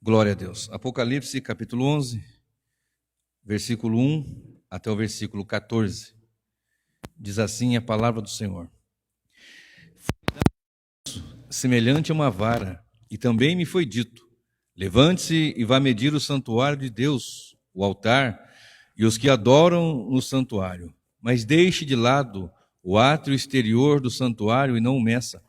Glória a Deus. Apocalipse, capítulo 11, versículo 1 até o versículo 14. Diz assim a palavra do Senhor. Semelhante a uma vara, e também me foi dito: levante-se e vá medir o santuário de Deus, o altar, e os que adoram no santuário. Mas deixe de lado o átrio exterior do santuário e não o meça,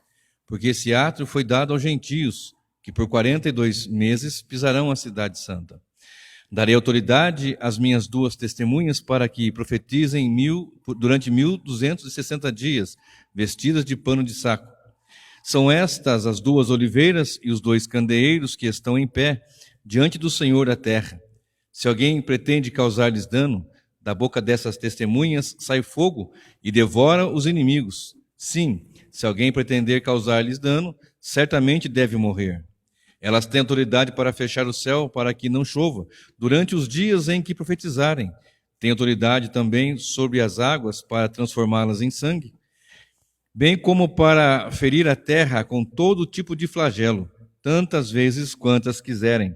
porque esse átrio foi dado aos gentios, que por 42 meses pisarão a cidade santa. Darei autoridade às minhas duas testemunhas para que profetizem durante 1260 dias, vestidas de pano de saco. São estas as duas oliveiras e os dois candeeiros que estão em pé diante do Senhor da terra. Se alguém pretende causar-lhes dano, da boca dessas testemunhas sai fogo e devora os inimigos. Sim, se alguém pretender causar-lhes dano, certamente deve morrer. Elas têm autoridade para fechar o céu para que não chova durante os dias em que profetizarem. Têm autoridade também sobre as águas para transformá-las em sangue, bem como para ferir a terra com todo tipo de flagelo, tantas vezes quantas quiserem.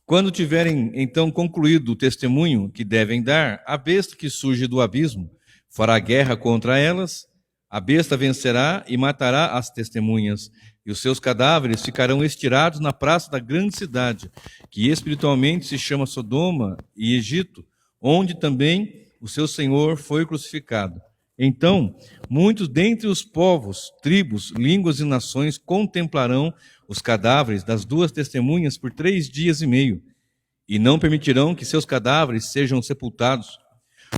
Quando tiverem então concluído o testemunho que devem dar, a besta que surge do abismo fará guerra contra elas. A besta vencerá e matará as testemunhas, e os seus cadáveres ficarão estirados na praça da grande cidade, que espiritualmente se chama Sodoma e Egito, onde também o seu Senhor foi crucificado. Então, muitos dentre os povos, tribos, línguas e nações contemplarão os cadáveres das duas testemunhas por 3 dias e meio, e não permitirão que seus cadáveres sejam sepultados.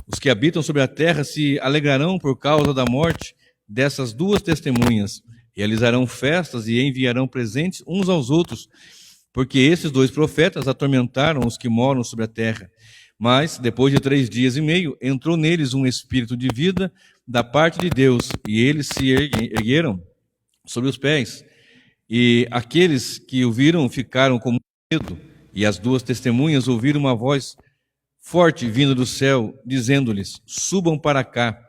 Os que habitam sobre a terra se alegrarão por causa da morte dessas duas testemunhas, realizarão festas e enviarão presentes uns aos outros, porque esses dois profetas atormentaram os que moram sobre a terra. Mas, depois de 3 dias e meio, entrou neles um espírito de vida da parte de Deus, e eles se ergueram sobre os pés. E aqueles que o viram ficaram com medo, e as duas testemunhas ouviram uma voz forte vindo do céu, dizendo-lhes: subam para cá.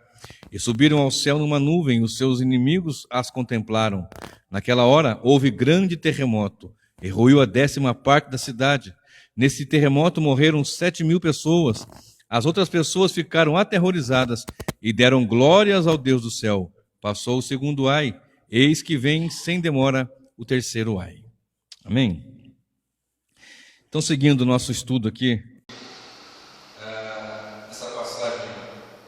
E subiram ao céu numa nuvem, os seus inimigos as contemplaram. Naquela hora houve grande terremoto, e ruiu a 10ª parte da cidade. Nesse terremoto morreram 7.000 pessoas. As outras pessoas ficaram aterrorizadas e deram glórias ao Deus do céu. Passou o segundo ai, eis que vem sem demora o terceiro ai. Amém? Então, seguindo o nosso estudo aqui, essa passagem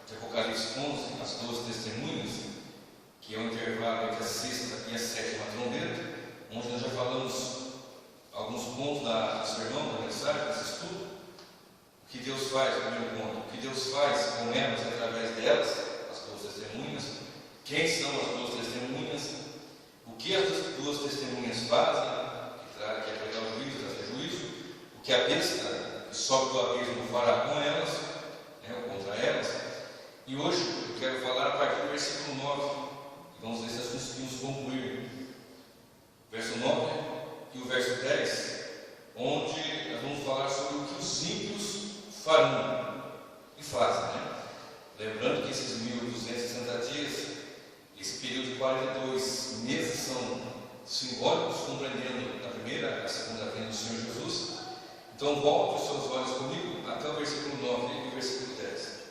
de Apocalipse 11, as duas testemunhas, que é o intervalo entre a 6ª e a 7ª trombeta, onde nós já falamos alguns pontos do sermão, da mensagem, desse estudo. O que Deus faz, o primeiro ponto, o que Deus faz com elas, através delas, as duas testemunhas, quem são as duas testemunhas, o que as duas testemunhas fazem, que é pregar o juízo, trazer juízo, o que a besta que sobe do abismo fará com elas, contra elas. E hoje eu quero falar a partir do versículo 9, e vamos ver se nós conseguimos concluir. Verso 9 e o verso 10, onde nós vamos falar sobre o que os ímpios farão e fazem. Lembrando que esses 1260 dias, esse período de 42 meses, são simbólicos, compreendendo a primeira e a segunda vinda do Senhor Jesus. Então volte os seus olhos comigo até o versículo 9 e o versículo 10.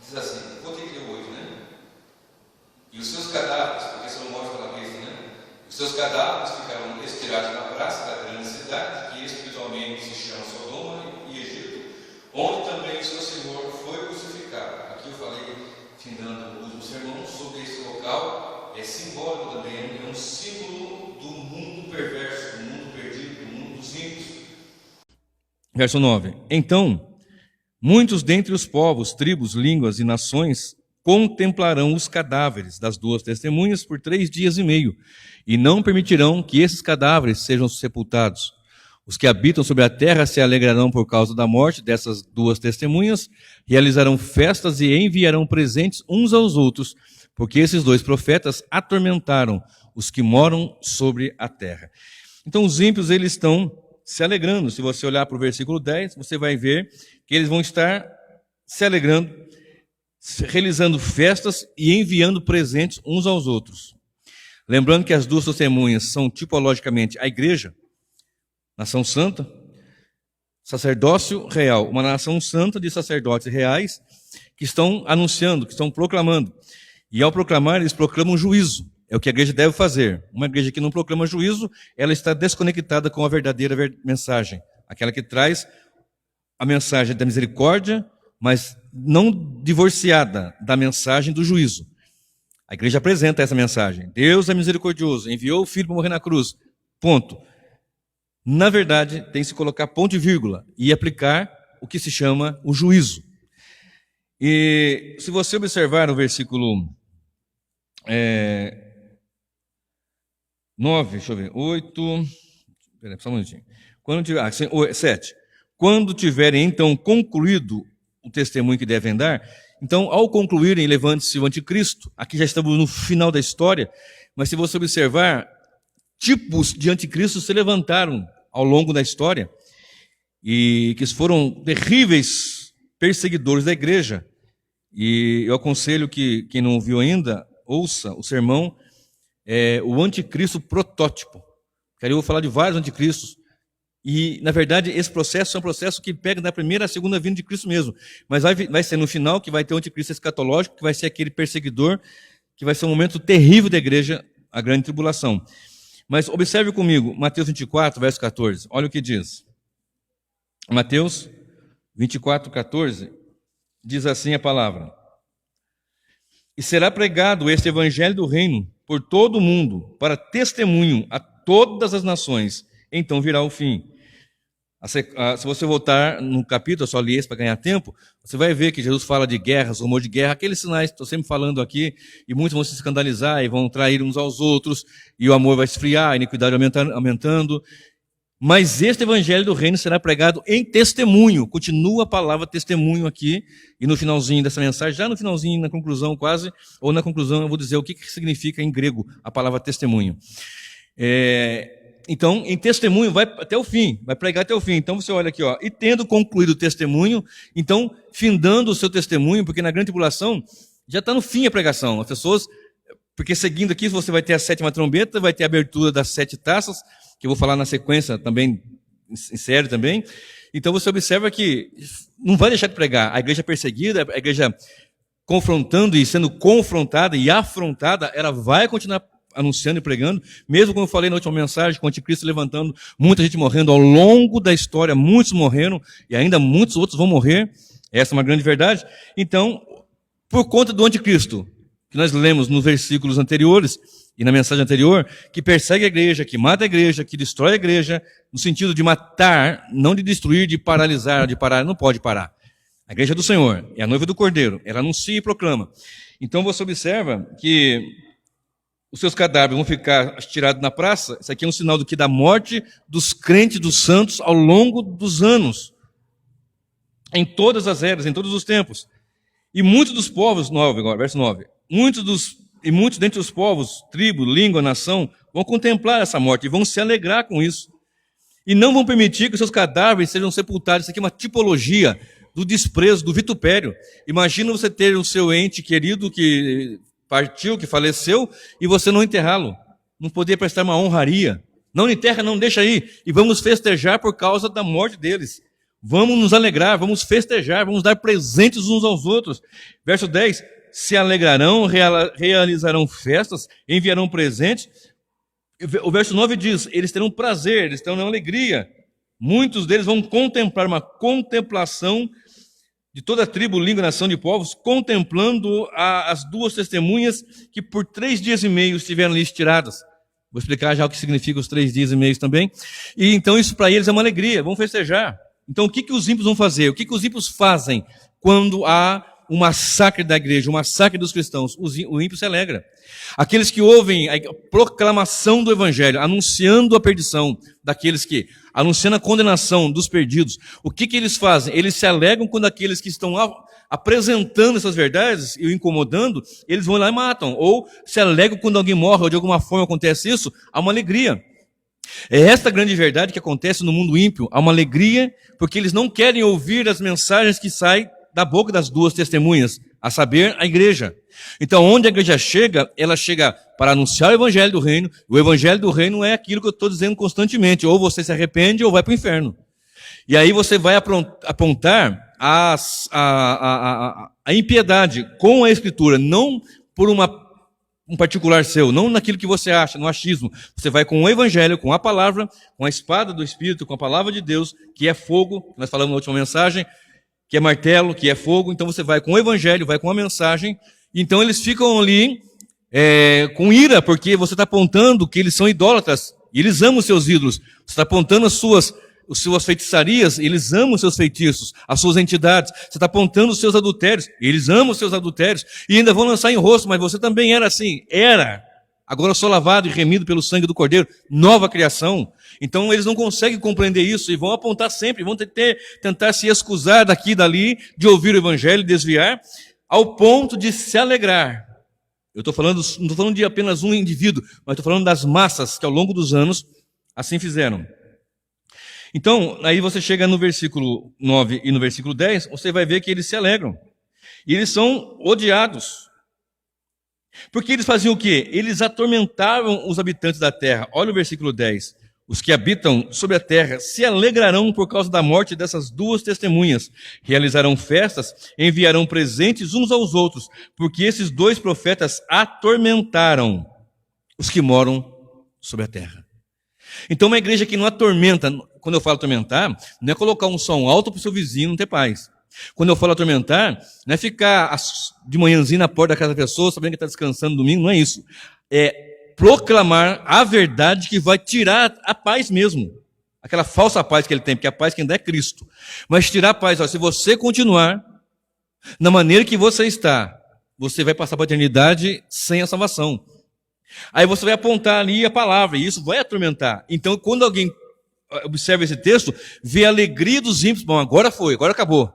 Diz assim, vou ter que ler o 8, E os seus cadáveres, porque são mortos pela besta, Os seus cadáveres ficarão estirados na praça da grande cidade, que espiritualmente se chama Sodoma e Egito, onde também o seu Senhor foi crucificado. Aqui eu falei, findando o último sermão, sobre esse local, é simbólico também, é um símbolo do mundo perverso, do mundo perdido, do mundo dos ímpios. Verso 9. Então, muitos dentre os povos, tribos, línguas e nações contemplarão os cadáveres das duas testemunhas por 3 dias e meio, e não permitirão que esses cadáveres sejam sepultados. Os que habitam sobre a terra se alegrarão por causa da morte dessas duas testemunhas, realizarão festas e enviarão presentes uns aos outros, porque esses dois profetas atormentaram os que moram sobre a terra. Então os ímpios, eles estão se alegrando. Se você olhar para o versículo 10, você vai ver que eles vão estar se alegrando, realizando festas e enviando presentes uns aos outros. Lembrando que as duas testemunhas são tipologicamente a igreja, nação santa, sacerdócio real, uma nação santa de sacerdotes reais que estão anunciando, que estão proclamando. E ao proclamar, eles proclamam juízo. É o que a igreja deve fazer. Uma igreja que não proclama juízo, ela está desconectada com a verdadeira mensagem. Aquela que traz a mensagem da misericórdia, mas não divorciada da mensagem do juízo. A igreja apresenta essa mensagem. Deus é misericordioso, enviou o Filho para morrer na cruz. Ponto. Na verdade, tem que se colocar ponto e vírgula e aplicar o que se chama o juízo. E se você observar o versículo 9, deixa eu ver, 8, peraí, só um minutinho. 7. Quando tiverem então concluído o testemunho que devem dar, então ao concluírem, levante-se o anticristo. Aqui já estamos no final da história, mas se você observar, tipos de anticristos se levantaram ao longo da história e que foram terríveis perseguidores da igreja. E eu aconselho que quem não ouviu ainda, ouça o sermão, o anticristo protótipo. Eu vou falar de vários anticristos. E, na verdade, esse processo é um processo que pega da primeira à segunda vinda de Cristo mesmo. Mas vai ser no final que vai ter o anticristo escatológico, que vai ser aquele perseguidor, que vai ser um momento terrível da igreja, a grande tribulação. Mas observe comigo, Mateus 24, verso 14. Olha o que diz. Mateus 24, 14, diz assim a palavra. E será pregado este evangelho do reino por todo o mundo, para testemunho a todas as nações. Então virá o fim. Se você voltar no capítulo, eu só li esse para ganhar tempo, você vai ver que Jesus fala de guerras, rumor de guerra, aqueles sinais que estou sempre falando aqui, e muitos vão se escandalizar e vão trair uns aos outros, e o amor vai esfriar, a iniquidade aumentando. Mas este evangelho do reino será pregado em testemunho. Continua a palavra testemunho aqui, e no finalzinho dessa mensagem, já no finalzinho, na conclusão quase, ou na conclusão eu vou dizer o que significa em grego a palavra testemunho. Então, em testemunho, vai até o fim, vai pregar até o fim. Então, você olha aqui, ó, e tendo concluído o testemunho, então, findando o seu testemunho, porque na grande tribulação, já está no fim a pregação. As pessoas, porque seguindo aqui, você vai ter a 7ª trombeta, vai ter a abertura das 7 taças, que eu vou falar na sequência também, em sério também. Então, você observa que não vai deixar de pregar. A igreja perseguida, a igreja confrontando e sendo confrontada e afrontada, ela vai continuar anunciando e pregando, mesmo como eu falei na última mensagem, com o anticristo levantando, muita gente morrendo ao longo da história, muitos morreram, e ainda muitos outros vão morrer, essa é uma grande verdade. Então, por conta do anticristo, que nós lemos nos versículos anteriores, e na mensagem anterior, que persegue a igreja, que mata a igreja, que destrói a igreja, no sentido de matar, não de destruir, de paralisar, de parar, não pode parar. A igreja é do Senhor, é a noiva do Cordeiro, ela anuncia e proclama. Então você observa que os seus cadáveres vão ficar tirados na praça. Isso aqui é um sinal do que? Da morte dos crentes, dos santos, ao longo dos anos. Em todas as eras, em todos os tempos. E muitos dos povos, verso 9, muitos dentre os povos, tribo, língua, nação, vão contemplar essa morte e vão se alegrar com isso. E não vão permitir que os seus cadáveres sejam sepultados. Isso aqui é uma tipologia do desprezo, do vitupério. Imagina você ter o seu ente querido que partiu, que faleceu, e você não enterrá-lo. Não poder prestar uma honraria. Não enterra, não deixa aí. E vamos festejar por causa da morte deles. Vamos nos alegrar, vamos festejar, vamos dar presentes uns aos outros. Verso 10, se alegrarão, realizarão festas, enviarão presentes. O verso 9 diz, eles terão prazer, eles terão alegria. Muitos deles vão contemplar uma contemplação de toda a tribo, língua, nação de povos, contemplando as duas testemunhas que por 3 dias e meio estiveram ali estiradas. Vou explicar já o que significa os 3 dias e meio também. E então isso para eles é uma alegria, vão festejar. Então o que os ímpios vão fazer? O que os ímpios fazem quando há um massacre da igreja, um massacre dos cristãos? O ímpio se alegra. Aqueles que ouvem a proclamação do evangelho, anunciando a perdição daqueles que, anunciando a condenação dos perdidos, o que eles fazem? Eles se alegram quando aqueles que estão apresentando essas verdades e o incomodando, eles vão lá e matam. Ou se alegram quando alguém morre, ou de alguma forma acontece isso, há uma alegria. É esta grande verdade que acontece no mundo ímpio. Há uma alegria porque eles não querem ouvir as mensagens que saem da boca das duas testemunhas, a saber, a igreja. Então, onde a igreja chega, ela chega para anunciar o evangelho do reino. O evangelho do reino é aquilo que eu estou dizendo constantemente. Ou você se arrepende ou vai para o inferno. E aí você vai apontar a impiedade com a Escritura, não por um particular seu, não naquilo que você acha, no achismo. Você vai com o evangelho, com a palavra, com a espada do Espírito, com a palavra de Deus, que é fogo, nós falamos na última mensagem, que é martelo, que é fogo. Então você vai com o evangelho, vai com a mensagem. Então eles ficam ali com ira, porque você está apontando que eles são idólatras, e eles amam os seus ídolos. Você está apontando as suas feitiçarias, eles amam os seus feitiços, as suas entidades. Você está apontando os seus adultérios, eles amam os seus adultérios, e ainda vão lançar em rosto, mas você também era assim. Era. Agora eu sou lavado e remido pelo sangue do Cordeiro, nova criação. Então eles não conseguem compreender isso, e vão apontar sempre, vão tentar se excusar daqui e dali, de ouvir o evangelho, desviar, ao ponto de se alegrar. Eu estou falando, não estou falando de apenas um indivíduo, mas estou falando das massas que ao longo dos anos assim fizeram. Então, aí você chega no versículo 9 e no versículo 10, você vai ver que eles se alegram. E eles são odiados. Porque eles faziam o quê? Eles atormentavam os habitantes da terra. Olha o versículo 10. Os que habitam sobre a terra se alegrarão por causa da morte dessas duas testemunhas. Realizarão festas, enviarão presentes uns aos outros, porque esses dois profetas atormentaram os que moram sobre a terra. Então, uma igreja que não atormenta, quando eu falo atormentar, não é colocar um som alto para o seu vizinho não ter paz. Quando eu falo atormentar, não é ficar de manhãzinha na porta da casa da pessoa, sabendo que está descansando no domingo, não é isso. É proclamar a verdade que vai tirar a paz mesmo. Aquela falsa paz que ele tem, porque a paz que ainda é Cristo. Mas tirar a paz, se você continuar na maneira que você está, você vai passar para a eternidade sem a salvação. Aí você vai apontar ali a palavra, e isso vai atormentar. Então, quando alguém observa esse texto, vê a alegria dos ímpios, bom, agora foi, agora acabou.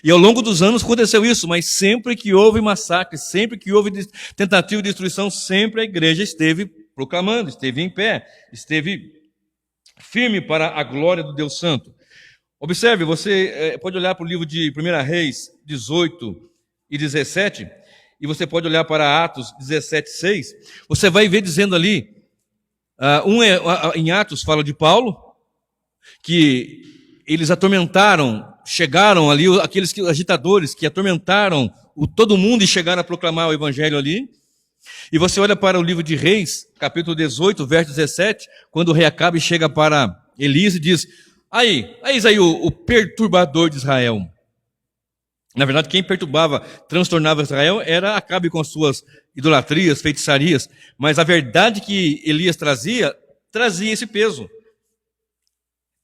E ao longo dos anos aconteceu isso, mas sempre que houve massacre, sempre que houve tentativa de destruição, sempre a igreja esteve proclamando, esteve em pé, esteve firme para a glória do Deus Santo. Observe, você pode olhar para o livro de 1 Reis 18 e 17, e você pode olhar para Atos 17, 6, você vai ver dizendo ali, em Atos fala de Paulo, que eles atormentaram, chegaram ali, aqueles agitadores que atormentaram todo mundo e chegaram a proclamar o evangelho ali. E você olha para o livro de Reis, capítulo 18, verso 17, quando o rei Acabe chega para Elias e diz, eis aí o perturbador de Israel. Na verdade, quem perturbava, transtornava Israel era Acabe com as suas idolatrias, feitiçarias. Mas a verdade que Elias trazia esse peso.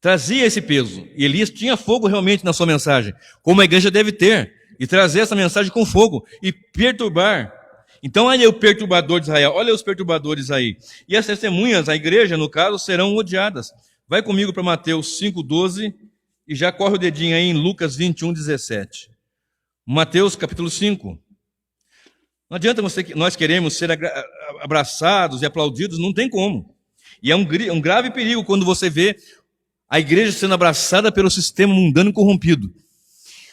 Trazia esse peso. E Elias tinha fogo realmente na sua mensagem, como a igreja deve ter, e trazer essa mensagem com fogo, e perturbar. Então, olha o perturbador de Israel, olha os perturbadores aí. E as testemunhas, a igreja, no caso, serão odiadas. Vai comigo para Mateus 5,12, e já corre o dedinho aí em Lucas 21, 17. Mateus capítulo 5. Não adianta nós queremos ser abraçados e aplaudidos, não tem como. E é um grave perigo quando você vê a igreja sendo abraçada pelo sistema mundano e corrompido.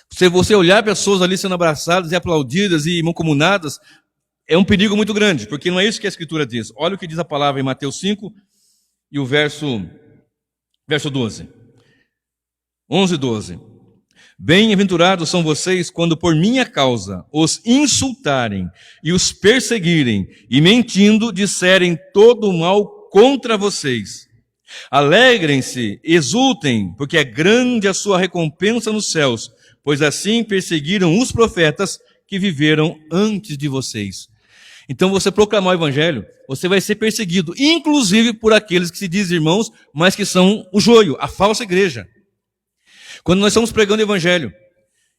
Se você olhar pessoas ali sendo abraçadas e aplaudidas e mancomunadas, é um perigo muito grande, porque não é isso que a Escritura diz. Olha o que diz a palavra em Mateus 5 e o verso 12. 11 e 12. Bem-aventurados são vocês quando por minha causa os insultarem e os perseguirem e mentindo disserem todo o mal contra vocês. Alegrem-se, exultem, porque é grande a sua recompensa nos céus, pois assim perseguiram os profetas que viveram antes de vocês. Então você proclamar o evangelho, você vai ser perseguido, inclusive por aqueles que se dizem irmãos, mas que são o joio, a falsa igreja. Quando nós estamos pregando o evangelho,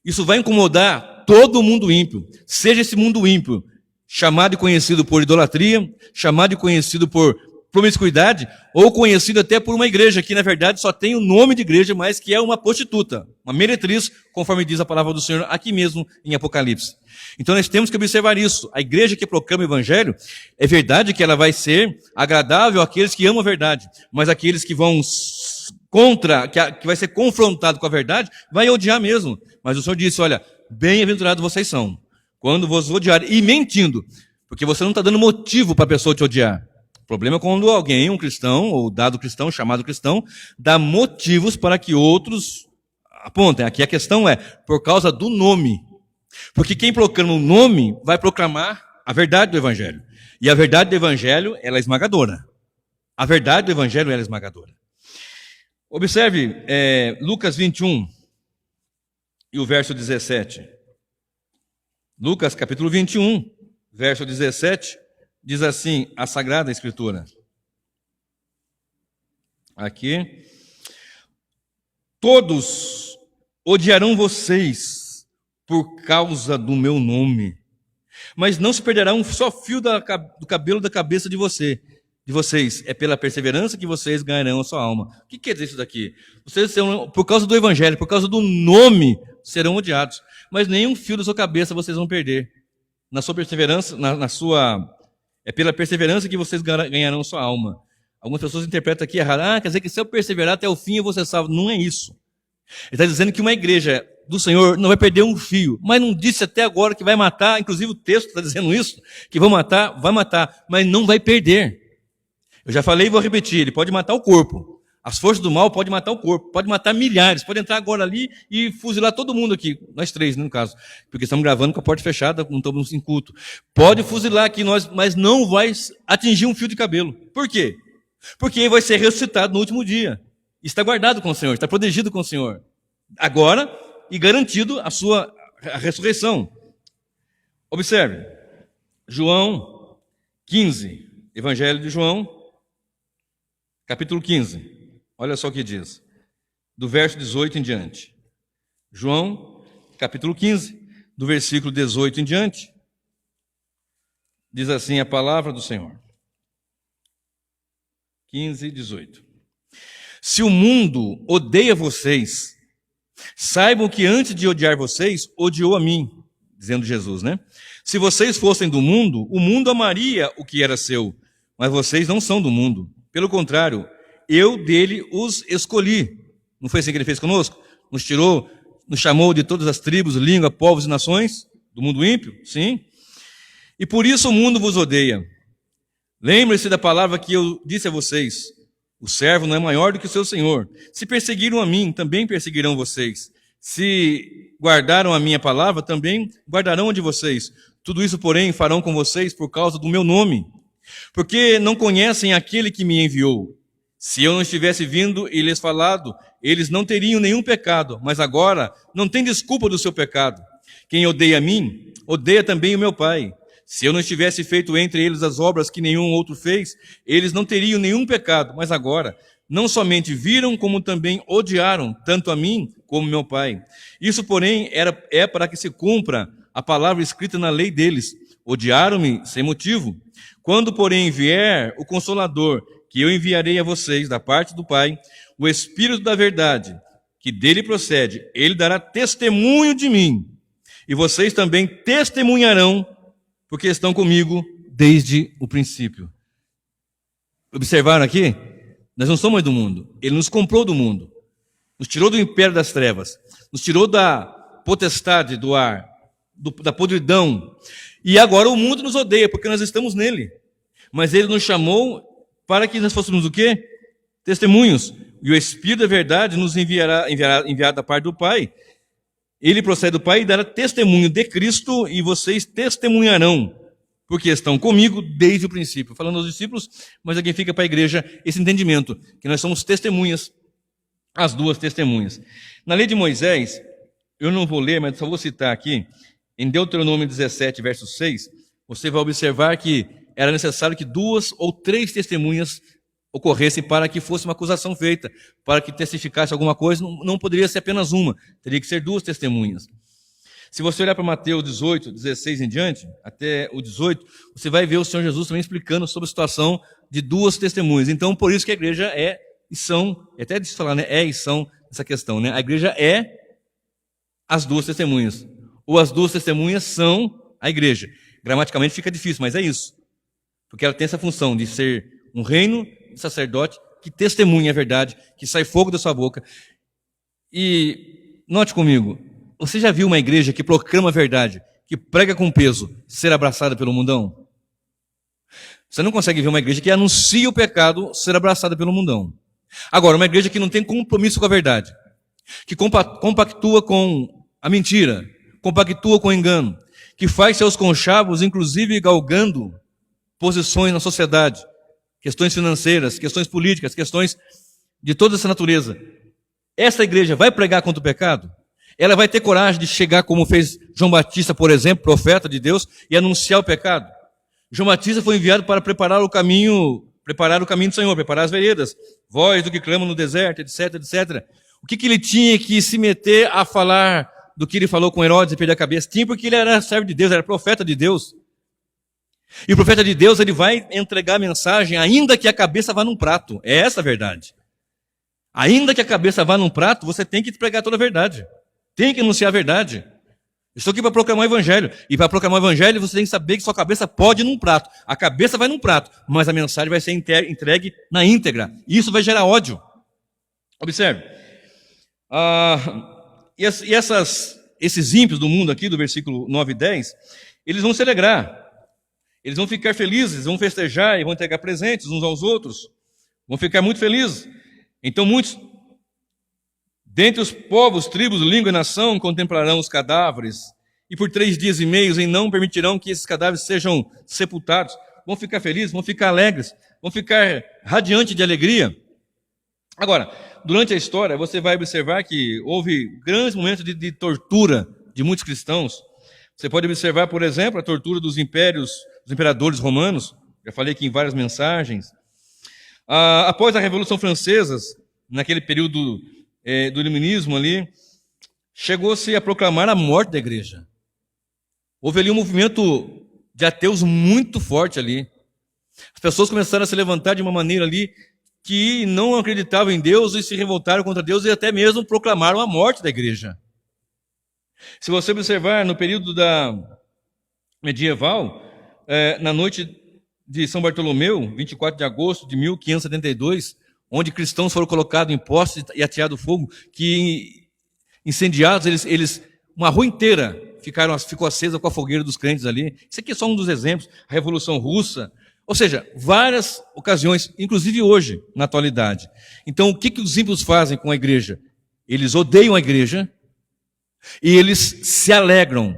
isso vai incomodar todo mundo ímpio, seja esse mundo ímpio chamado e conhecido por idolatria, chamado e conhecido por promiscuidade, ou conhecido até por uma igreja que na verdade só tem o nome de igreja, mas que é uma prostituta, uma meretriz, conforme diz a palavra do Senhor aqui mesmo em Apocalipse. Então nós temos que observar isso. A igreja que proclama o evangelho, é verdade que ela vai ser agradável àqueles que amam a verdade, mas aqueles que vão contra, que vai ser confrontado com a verdade, vai odiar mesmo. Mas o Senhor disse, olha, bem-aventurados vocês são, quando vos odiarem, e mentindo. Porque você não está dando motivo para a pessoa te odiar. O problema é quando alguém, um cristão, ou dado cristão, chamado cristão, dá motivos para que outros apontem. Aqui a questão é por causa do nome. Porque quem proclama o nome vai proclamar a verdade do Evangelho. E a verdade do Evangelho, ela é esmagadora. A verdade do Evangelho, ela é esmagadora. Observe Lucas 21 e o verso 17. Lucas capítulo 21, verso 17, diz assim a Sagrada Escritura. Aqui. Todos odiarão vocês por causa do meu nome, mas não se perderá um só fio do cabelo da cabeça de vocês. É pela perseverança que vocês ganharão a sua alma. O que quer dizer isso daqui? Vocês serão, por causa do Evangelho, por causa do nome, serão odiados. Mas nenhum fio da sua cabeça vocês vão perder. Na sua perseverança, é pela perseverança que vocês ganharão a sua alma. Algumas pessoas interpretam aqui errado. Quer dizer que se eu perseverar até o fim eu vou ser salvo. Não é isso. Ele está dizendo que uma igreja do Senhor não vai perder um fio. Mas não disse até agora que vai matar. Inclusive o texto está dizendo isso. Que vai matar, mas não vai perder. Eu já falei e vou repetir. Ele pode matar o corpo. As forças do mal podem matar o corpo. Pode matar milhares. Pode entrar agora ali e fuzilar todo mundo aqui. Nós três, no caso. Porque estamos gravando com a porta fechada, não estamos em culto. Pode fuzilar aqui nós, mas não vai atingir um fio de cabelo. Por quê? Porque ele vai ser ressuscitado no último dia. Está guardado com o Senhor, está protegido com o Senhor. Agora, e garantido a ressurreição. Observe, João 15, Evangelho de João, capítulo 15. Olha só o que diz, do verso 18 em diante. João, capítulo 15, do versículo 18 em diante, diz assim a palavra do Senhor. 15, 18. Se o mundo odeia vocês, saibam que antes de odiar vocês, odiou a mim, dizendo Jesus, né? Se vocês fossem do mundo, o mundo amaria o que era seu, mas vocês não são do mundo. Pelo contrário, eu dele os escolhi. Não foi assim que ele fez conosco? Nos tirou, nos chamou de todas as tribos, línguas, povos e nações, do mundo ímpio? Sim. E por isso o mundo vos odeia. Lembre-se da palavra que eu disse a vocês. O servo não é maior do que o seu senhor. Se perseguiram a mim, também perseguirão vocês. Se guardaram a minha palavra, também guardarão a de vocês. Tudo isso, porém, farão com vocês por causa do meu nome. Porque não conhecem aquele que me enviou. Se eu não estivesse vindo e lhes falado, eles não teriam nenhum pecado. Mas agora não tem desculpa do seu pecado. Quem odeia a mim, odeia também o meu Pai. Se eu não tivesse feito entre eles as obras que nenhum outro fez, eles não teriam nenhum pecado. Mas agora, não somente viram, como também odiaram, tanto a mim como meu Pai. Isso, porém, é para que se cumpra a palavra escrita na lei deles. Odiaram-me sem motivo. Quando, porém, vier o Consolador, que eu enviarei a vocês da parte do Pai, o Espírito da verdade, que dele procede, ele dará testemunho de mim. E vocês também testemunharão, porque estão comigo desde o princípio. Observaram aqui? Nós não somos do mundo. Ele nos comprou do mundo. Nos tirou do império das trevas. Nos tirou da potestade do ar, da podridão. E agora o mundo nos odeia, porque nós estamos nele. Mas ele nos chamou para que nós fôssemos o quê? Testemunhos. E o Espírito da verdade nos enviará da parte do Pai. Ele procede do Pai e dará testemunho de Cristo, e vocês testemunharão, porque estão comigo desde o princípio. Falando aos discípulos, mas aqui fica para a igreja esse entendimento, que nós somos testemunhas, as duas testemunhas. Na lei de Moisés, eu não vou ler, mas só vou citar aqui, em Deuteronômio 17, verso 6, você vai observar que era necessário que 2 ou 3 testemunhas ocorressem para que fosse uma acusação feita, para que testificasse alguma coisa, não poderia ser apenas uma, teria que ser 2 testemunhas. Se você olhar para Mateus 18, 16 em diante, até o 18, você vai ver o Senhor Jesus também explicando sobre a situação de 2 testemunhas. Então, por isso que a igreja é e são, até de falar, né, é e são essa questão, né? A igreja é as 2 testemunhas, ou as 2 testemunhas são a igreja. Gramaticalmente fica difícil, mas é isso, porque ela tem essa função de ser um reino sacerdote que testemunha a verdade, que sai fogo da sua boca. E note comigo, você já viu uma igreja que proclama a verdade, que prega com peso, ser abraçada pelo mundão? Você não consegue ver uma igreja que anuncia o pecado ser abraçada pelo mundão. Agora, uma igreja que não tem compromisso com a verdade, que compactua com a mentira, compactua com o engano, que faz seus conchavos, inclusive galgando posições na sociedade, questões financeiras, questões políticas, questões de toda essa natureza. Essa igreja vai pregar contra o pecado? Ela vai ter coragem de chegar como fez João Batista, por exemplo, profeta de Deus, e anunciar o pecado? João Batista foi enviado para preparar o caminho do Senhor, preparar as veredas, voz do que clama no deserto, etc, etc. O que ele tinha que se meter a falar do que ele falou com Herodes e perder a cabeça? Tinha, porque ele era servo de Deus, era profeta de Deus. E o profeta de Deus, ele vai entregar a mensagem, ainda que a cabeça vá num prato. É essa a verdade. Ainda que a cabeça vá num prato, você tem que pregar toda a verdade. Tem que anunciar a verdade. Estou aqui para proclamar o evangelho. E para proclamar o evangelho, você tem que saber que sua cabeça pode ir num prato. A cabeça vai num prato, mas a mensagem vai ser entregue na íntegra. E isso vai gerar ódio. Observe. Esses ímpios do mundo aqui, do versículo 9 e 10, eles vão se alegrar. Eles vão ficar felizes, vão festejar e vão entregar presentes uns aos outros. Vão ficar muito felizes. Então muitos, dentre os povos, tribos, língua e nação, contemplarão os cadáveres, e por 3 dias e meio e não permitirão que esses cadáveres sejam sepultados. Vão ficar felizes, vão ficar alegres, vão ficar radiantes de alegria. Agora, durante a história, você vai observar que houve grandes momentos de tortura de muitos cristãos. Você pode observar, por exemplo, a tortura dos imperadores romanos. Já falei aqui em várias mensagens. Após a Revolução Francesa, naquele período do iluminismo ali, chegou-se a proclamar a morte da igreja. Houve ali um movimento de ateus muito forte ali. As pessoas começaram a se levantar de uma maneira ali que não acreditavam em Deus e se revoltaram contra Deus e até mesmo proclamaram a morte da igreja. Se você observar no período da medieval, na noite de São Bartolomeu, 24 de agosto de 1572, onde cristãos foram colocados em postes e ateados fogo, que incendiados, uma rua inteira ficou acesa com a fogueira dos crentes ali. Isso aqui é só um dos exemplos. A Revolução Russa. Ou seja, várias ocasiões, inclusive hoje, na atualidade. Então, o que os ímpios fazem com a igreja? Eles odeiam a igreja e eles se alegram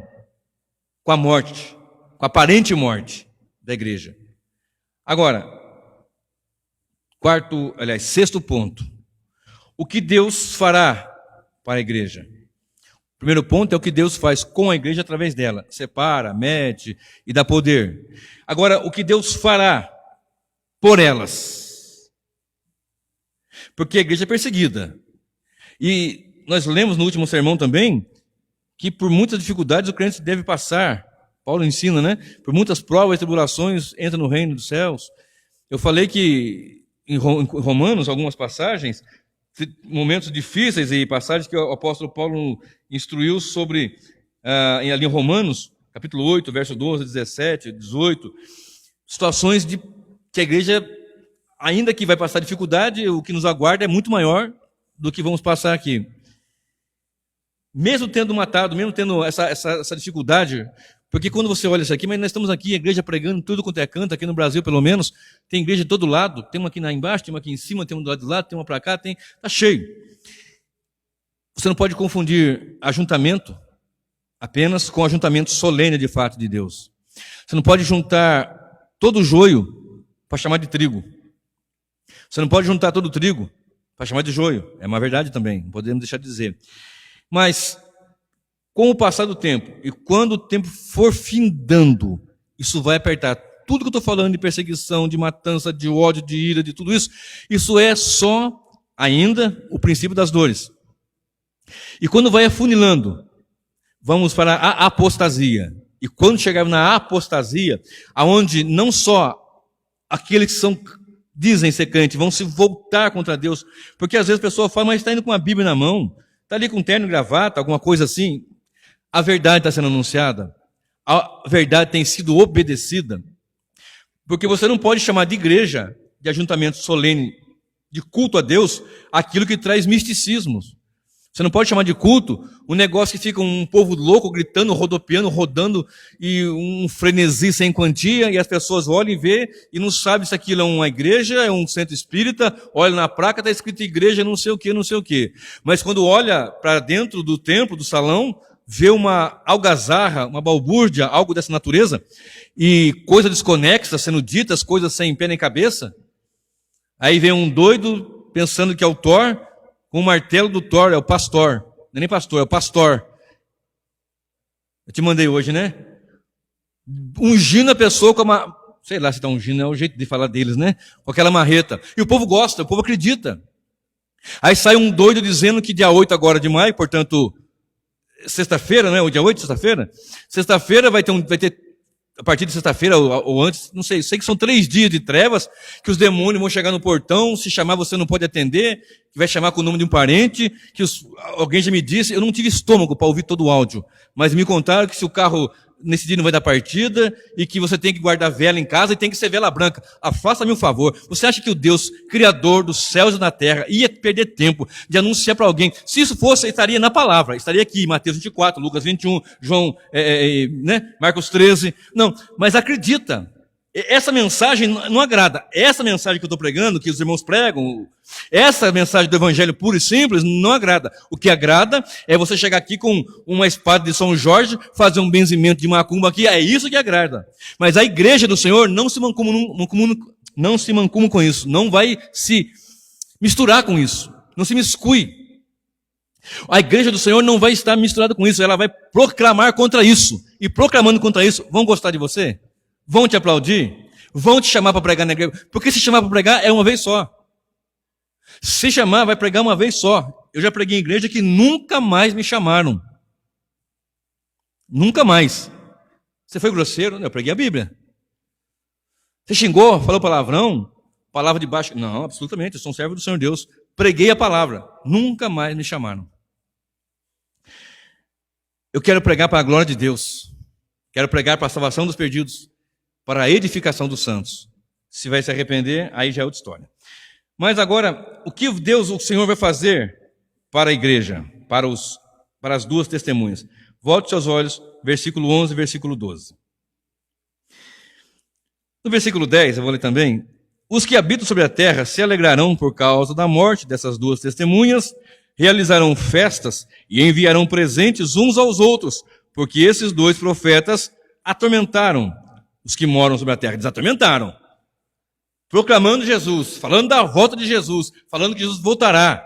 com a morte, com a aparente morte da igreja. Agora, sexto ponto. O que Deus fará para a igreja? O primeiro ponto é o que Deus faz com a igreja através dela. Separa, mede e dá poder. Agora, o que Deus fará por elas? Porque a igreja é perseguida. E nós lemos no último sermão também que por muitas dificuldades o crente deve passar. Paulo ensina, né? Por muitas provas e tribulações entra no reino dos céus. Eu falei que em Romanos, algumas passagens, momentos difíceis e passagens que o apóstolo Paulo instruiu sobre, ali em Romanos, capítulo 8, verso 12, 17, 18, situações que a igreja, ainda que vai passar dificuldade, o que nos aguarda é muito maior do que vamos passar aqui. Mesmo tendo matado, mesmo tendo essa dificuldade, porque quando você olha isso aqui, mas nós estamos aqui, a igreja pregando tudo quanto é canto, aqui no Brasil pelo menos, tem igreja de todo lado, tem uma aqui embaixo, tem uma aqui em cima, tem uma do lado de lá, tem uma para cá, está cheio. Você não pode confundir ajuntamento apenas com ajuntamento solene de fato de Deus. Você não pode juntar todo o joio para chamar de trigo. Você não pode juntar todo o trigo para chamar de joio. É uma verdade também, não podemos deixar de dizer. Mas, com o passar do tempo, e quando o tempo for findando, isso vai apertar. Tudo que eu estou falando de perseguição, de matança, de ódio, de ira, de tudo isso, isso é só ainda o princípio das dores. E quando vai afunilando, vamos para a apostasia. E quando chegar na apostasia, aonde não só aqueles que dizem ser crentes vão se voltar contra Deus, porque às vezes a pessoa fala, mas está indo com a Bíblia na mão, está ali com terno e gravata, alguma coisa assim. A verdade está sendo anunciada, a verdade tem sido obedecida, porque você não pode chamar de igreja, de ajuntamento solene, de culto a Deus, aquilo que traz misticismos. Você não pode chamar de culto um negócio que fica um povo louco gritando, rodopiando, rodando e um frenesi sem quantia, e as pessoas olham e vê e não sabem se aquilo é uma igreja, é um centro espírita, olha na placa, está escrito igreja não sei o que, não sei o que. Mas quando olha para dentro do templo, do salão, vê uma algazarra, uma balbúrdia, algo dessa natureza, e coisas desconexas sendo ditas, coisas sem pé nem cabeça, aí vem um doido pensando que é o Thor, com o martelo do Thor, é o pastor. Não é nem pastor, é o pastor. Eu te mandei hoje, né? Ungindo a pessoa com uma... Sei lá se está ungindo, é o jeito de falar deles, né? Com aquela marreta. E o povo gosta, o povo acredita. Aí sai um doido dizendo que dia 8 agora de maio, portanto, sexta-feira, né? O dia 8, sexta-feira? Sexta-feira vai ter a partir de sexta-feira ou antes, não sei que são 3 dias de trevas, que os demônios vão chegar no portão, se chamar você não pode atender, que vai chamar com o nome de um parente, que alguém já me disse, eu não tive estômago para ouvir todo o áudio, mas me contaram que se o carro nesse dia não vai dar partida, e que você tem que guardar vela em casa e tem que ser vela branca. Faça-me um favor, você acha que o Deus, Criador dos céus e da terra, ia perder tempo de anunciar para alguém? Se isso fosse, estaria na palavra, estaria aqui, Mateus 24, Lucas 21, João, né? Marcos 13, não, mas acredita, essa mensagem não agrada, essa mensagem que eu estou pregando, que os irmãos pregam, essa mensagem do evangelho puro e simples, não agrada. O que agrada é você chegar aqui com uma espada de São Jorge, fazer um benzimento de macumba aqui, é isso que agrada. Mas a igreja do Senhor não se mancuma com isso, não vai se misturar com isso, não se miscue. A igreja do Senhor não vai estar misturada com isso, ela vai proclamar contra isso. E proclamando contra isso, vão gostar de você? Vão te aplaudir? Vão te chamar para pregar na igreja? Porque se chamar para pregar é uma vez só. Se chamar, vai pregar uma vez só. Eu já preguei em igreja que nunca mais me chamaram. Nunca mais. Você foi grosseiro? Eu preguei a Bíblia. Você xingou? Falou palavrão? Palavra de baixo? Não, absolutamente. Eu sou um servo do Senhor Deus. Preguei a palavra. Nunca mais me chamaram. Eu quero pregar para a glória de Deus. Quero pregar para a salvação dos perdidos, para a edificação dos santos. Se vai se arrepender, aí já é outra história. Mas agora, o que Deus, o Senhor, vai fazer para a igreja, para as 2 testemunhas? Volte seus olhos, versículo 11 e versículo 12. No versículo 10, eu vou ler também. Os que habitam sobre a terra se alegrarão por causa da morte dessas 2 testemunhas, realizarão festas e enviarão presentes uns aos outros, porque esses 2 profetas atormentaram os que moram sobre a terra. Desatormentaram. Proclamando Jesus, falando da volta de Jesus, falando que Jesus voltará.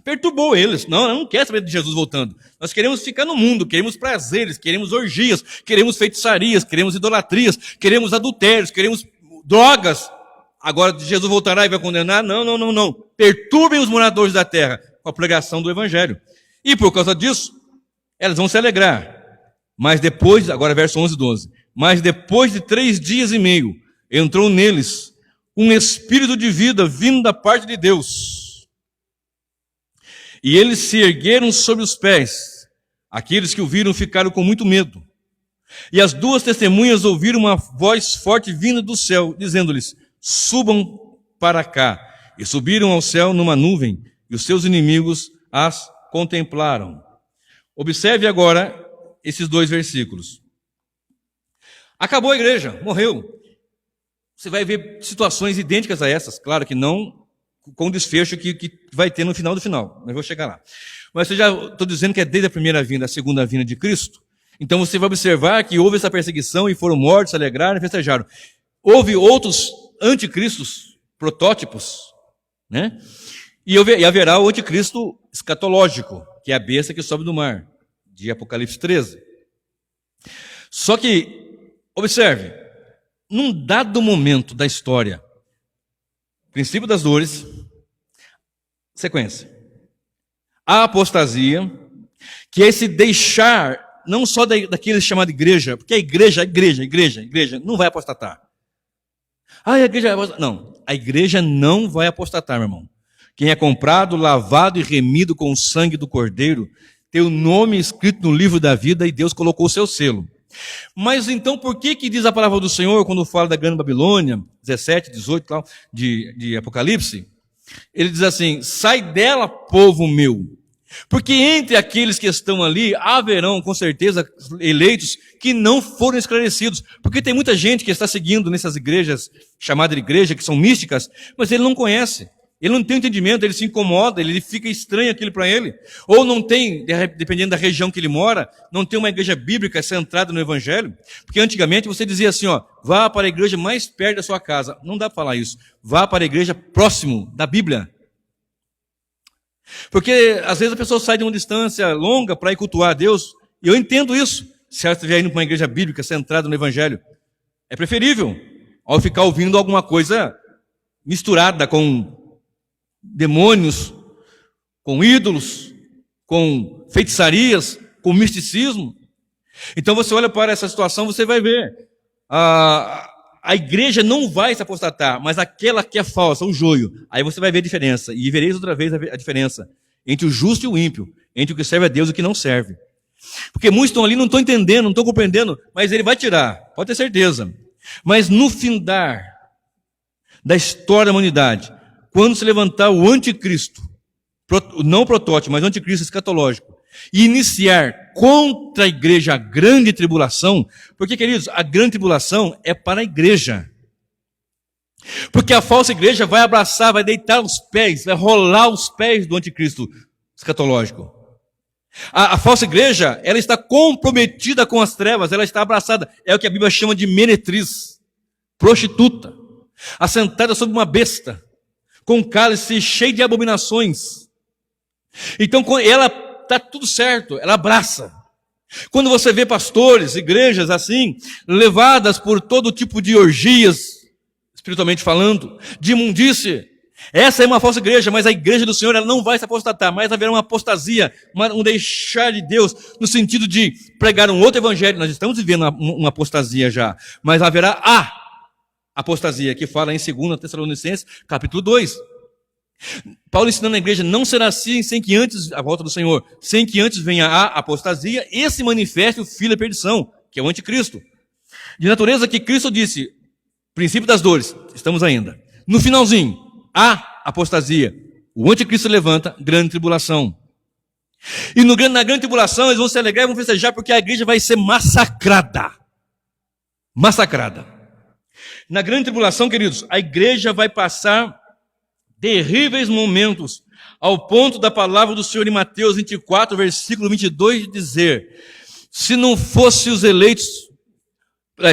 Perturbou eles. Não, eu não quero saber de Jesus voltando. Nós queremos ficar no mundo, queremos prazeres, queremos orgias, queremos feitiçarias, queremos idolatrias, queremos adultérios, queremos drogas. Agora Jesus voltará e vai condenar? Não. Perturbem os moradores da terra com a pregação do evangelho. E por causa disso, elas vão se alegrar. Mas depois, agora verso 11 e 12. Mas depois de 3 dias e meio, entrou neles um espírito de vida vindo da parte de Deus. E eles se ergueram sobre os pés. Aqueles que o viram ficaram com muito medo. E as 2 testemunhas ouviram uma voz forte vinda do céu, dizendo-lhes: subam para cá. E subiram ao céu numa nuvem, e os seus inimigos as contemplaram. Observe agora esses 2 versículos. Acabou a igreja, morreu. Você vai ver situações idênticas a essas, claro que não com o desfecho que vai ter no final do final, mas vou chegar lá. Mas eu já estou dizendo que é desde a primeira vinda, a segunda vinda de Cristo. Então você vai observar que houve essa perseguição e foram mortos, se alegraram e festejaram. Houve outros anticristos, protótipos, né? E haverá o anticristo escatológico, que é a besta que sobe do mar, de Apocalipse 13. Só que, observe, num dado momento da história, princípio das dores, sequência, a apostasia, que é esse deixar, não só daquele chamado igreja, porque a igreja não vai apostatar. A igreja vai apostatar. Não, a igreja não vai apostatar, meu irmão. Quem é comprado, lavado e remido com o sangue do Cordeiro, tem o nome escrito no livro da vida e Deus colocou o seu selo. Mas então por que diz a palavra do Senhor quando fala da grande Babilônia, 17, 18 de Apocalipse? Ele diz assim: sai dela, povo meu, Porque entre aqueles que estão ali, haverão, com certeza, eleitos que não foram esclarecidos. Porque tem muita gente que está seguindo nessas igrejas, chamadas de igreja, que são místicas, mas ele não conhece. Ele não tem entendimento, ele se incomoda, ele fica estranho aquilo para ele. Ou não tem, dependendo da região que ele mora, não tem uma igreja bíblica centrada no Evangelho. Porque antigamente você dizia assim, ó, vá para a igreja mais perto da sua casa. Não dá para falar isso. Vá para a igreja próximo da Bíblia. Porque às vezes a pessoa sai de uma distância longa para ir cultuar a Deus, e eu entendo isso. Se ela estiver indo para uma igreja bíblica centrada no Evangelho, é preferível ao ficar ouvindo alguma coisa misturada com demônios, com ídolos, com feitiçarias, com misticismo. Então você olha para essa situação, você vai ver, a igreja não vai se apostatar, mas aquela que é falsa, o joio, aí você vai ver a diferença, e vereis outra vez a diferença entre o justo e o ímpio, entre o que serve a Deus e o que não serve. Porque muitos estão ali, não estão entendendo, não estão compreendendo, mas ele vai tirar, pode ter certeza. Mas no findar da história da humanidade, quando se levantar o anticristo, não o protótipo, mas o anticristo escatológico, e iniciar contra a igreja a grande tribulação, porque, queridos, a grande tribulação é para a igreja. Porque a falsa igreja vai abraçar, vai deitar os pés, vai rolar os pés do anticristo escatológico. A falsa igreja, ela está comprometida com as trevas, ela está abraçada. É o que a Bíblia chama de meretriz, prostituta, assentada sobre uma besta, com cálice cheio de abominações. Então, ela está tudo certo, ela abraça. Quando você vê pastores, igrejas assim, levadas por todo tipo de orgias, espiritualmente falando, de imundície, essa é uma falsa igreja, mas a igreja do Senhor ela não vai se apostatar, mas haverá uma apostasia, um deixar de Deus, no sentido de pregar um outro evangelho. Nós estamos vivendo uma apostasia já, mas haverá a apostasia, que fala em 2 Tessalonicenses, capítulo 2. Paulo ensinando na igreja, não será assim sem que antes, a volta do Senhor, sem que antes venha a apostasia e se manifeste o filho da perdição, que é o anticristo. De natureza que Cristo disse, princípio das dores, estamos ainda. No finalzinho, a apostasia, o anticristo levanta, grande tribulação. E na grande tribulação eles vão se alegrar e vão festejar porque a igreja vai ser massacrada. Massacrada. Na grande tribulação, queridos, a igreja vai passar terríveis momentos, ao ponto da palavra do Senhor em Mateus 24, versículo 22, dizer, se não fossem os eleitos,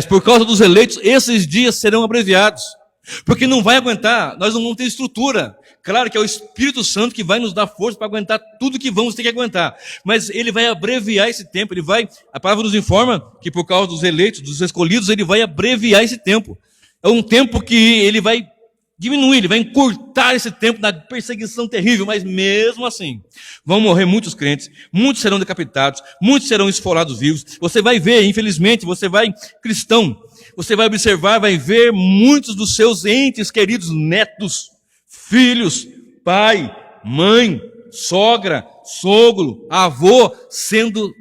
por causa dos eleitos, esses dias serão abreviados, porque não vai aguentar, nós não vamos ter estrutura. Claro que é o Espírito Santo que vai nos dar força para aguentar tudo que vamos ter que aguentar, mas ele vai abreviar esse tempo, a palavra nos informa que por causa dos eleitos, dos escolhidos, ele vai abreviar esse tempo. É um tempo que ele vai diminuir, ele vai encurtar esse tempo da perseguição terrível, mas mesmo assim, vão morrer muitos crentes, muitos serão decapitados, muitos serão esfolados vivos. Você vai ver, infelizmente, cristão, você vai observar, vai ver muitos dos seus entes queridos, netos, filhos, pai, mãe, sogra, sogro, avô, sendo